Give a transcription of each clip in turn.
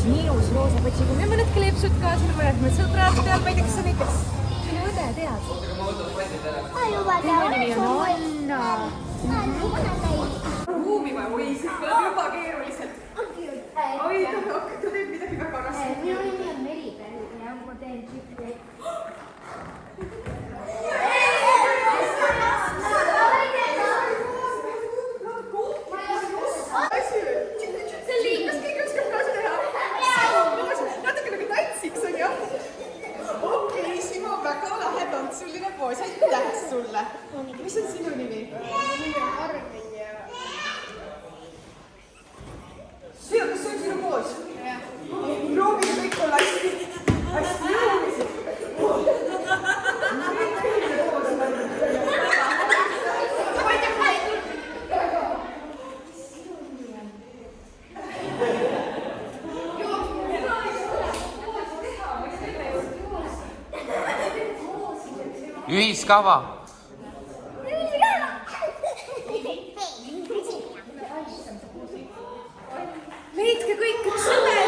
nii ilus roosa patsiga ja mõned kleepsud ka, siin on mõned sõbrad peal, ma ei tea, kas sa näiteks sinu õde tead? Tema nimi on Anna. Ruumi ma võisin, kõlab juba keeruliselt. Oi, ta teeb midagi väga raske. Minu nimi on Meribel ja ma teen tšippi. Mis on sinu nimi? Nimi on Armin ja... Kas see on sinu poos? Proovime kõik olla hästi jõulised. Ühiskava. Leidke kõik üks sõber.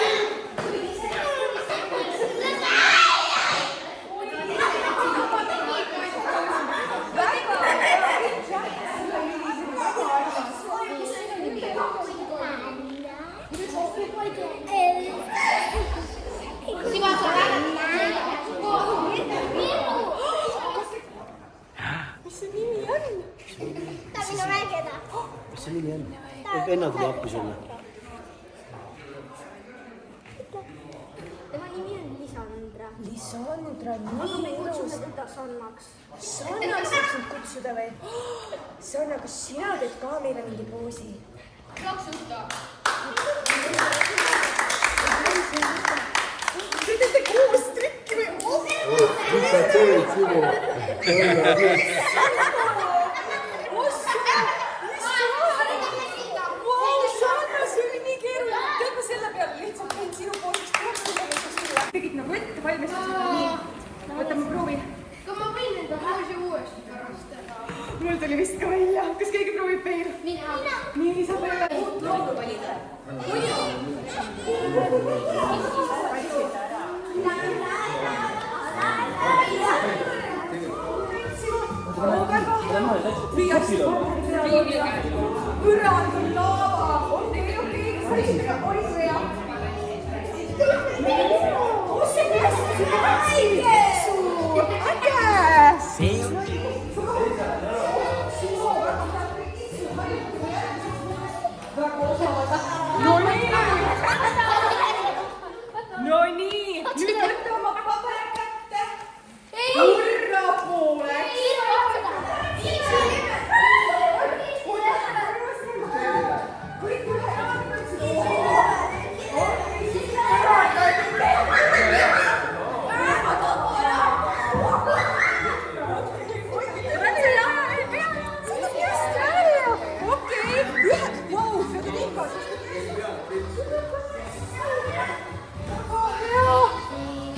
Mis see nimi on? Ta minu mängida. Mis see nimi on? Venna tuli appi sulle. Tema nimi on Lisandra. Lisandra, Aga me kutsume teda Sannaks. Sannaks saab sind kutsuda või? Sanna, kas sina teed ka meile mingi poosi? Raksuta. Te teete koos trikki või? Mis sa teed, Simo? Sanna, see oli nii keeruline. Tead ma selle peale lihtsalt võin sinu poosist sulle. Tegid nagu ette valmis. Nii, võtame proovi. Kui ma võin enda poosi uuesti pärast teha. Mul tuli vist ka välja. Kas keegi proovib veel? Mina. Nii, sa peale uut laulu valida. Põrand on laava. On teil okei? Oli see hea? Oh, see on hästi väike suur. Äge! No nii, nüüd võtta oma paber kätte. Hurra pooleks.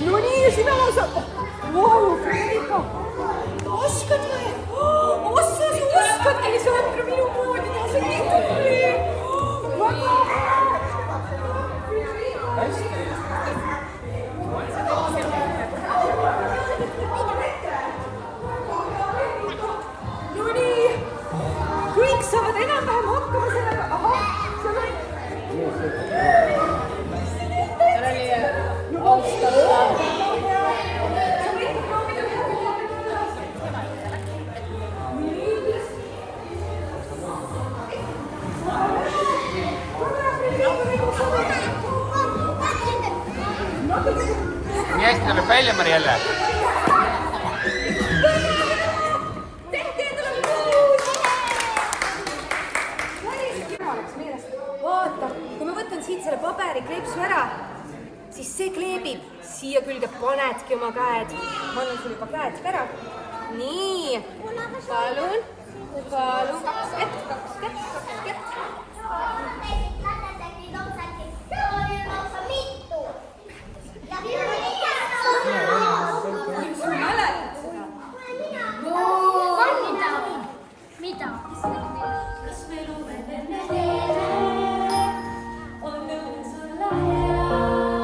No nii, sina saad. Wow, Fredrika. Oskad või? Ossa, sa oskadki, Lisandra, minu moodi teha. See on nii tubli. Väga no nii, kõik saavad enam-vähem hakkama sellega. Ahah, seal on. Nii hästi tuleb välja, Marielle. Vaata, kui ma võtan siit selle paberikleepsu ära, siis see kleebib. Siia külge panedki oma käed. Ma annan sulle juba käed ära. Nii, palun, palun, kaks kätt. Mida? Kas me lumedenne teeme, on õnn sul lahja?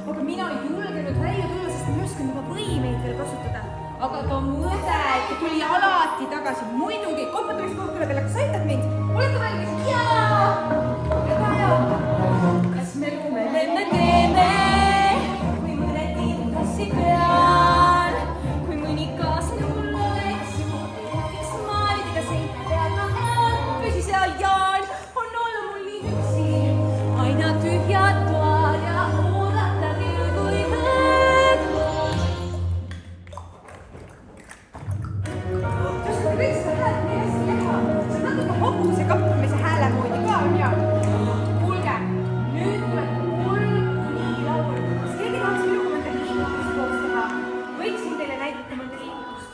aga mina ei julgenud välja tulla, sest ma ei osanud oma võimeid veel kasutada. Aga ta mõde tuli alati tagasi. Muidugi, koputamist kohtuladele, kas aitab mind? Olete valmis? Jaa! Väga hea! Kas me lumele teeme? Kui mõne tindassi peal? Kui mõni kaaslane mul oleks, võiks maalida seina peal maal. Püsi seal Jaan, on olla mul nii üksi. Aina tühjad toad ja oodata küll kui hääd. Kas ta kõik seda häält nii hästi teha? See on natuke hobuse kappamise hääle moodi ka, on ja? Kuulge, nüüd tuleb mul nii laul. Kas keegi tahaks minuga mõnda liigutust koos teha? Võiksin teile näidata mõnda liigutust.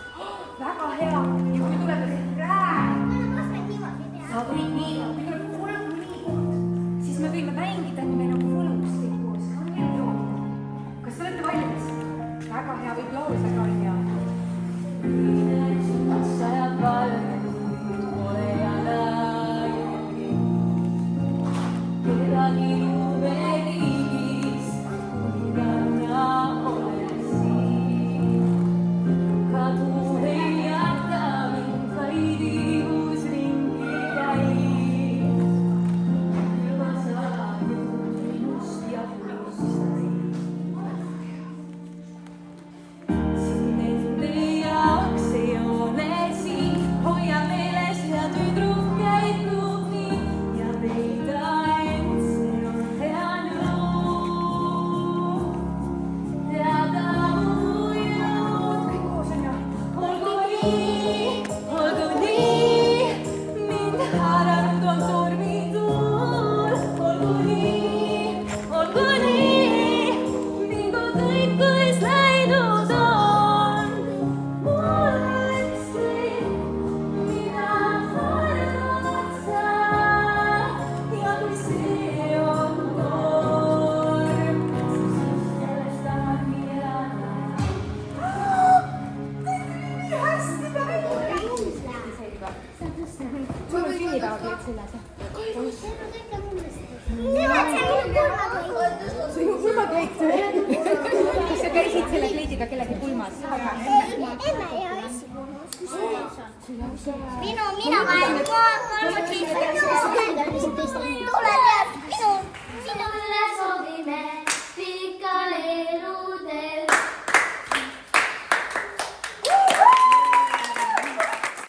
Väga hea. Ja kui tuleb see rääk. Sa võid nii, kui tuleb kolm liigut, siis me võime mängida nii nagu võlus kõik koos. Kas te olete valmis? Väga hea, võib laulda ka, on ja? Kas sa käisid selle kleidiga kellegi pulmas? Emme ja issi. Mina vajan kolme kliidiga. Tule tead.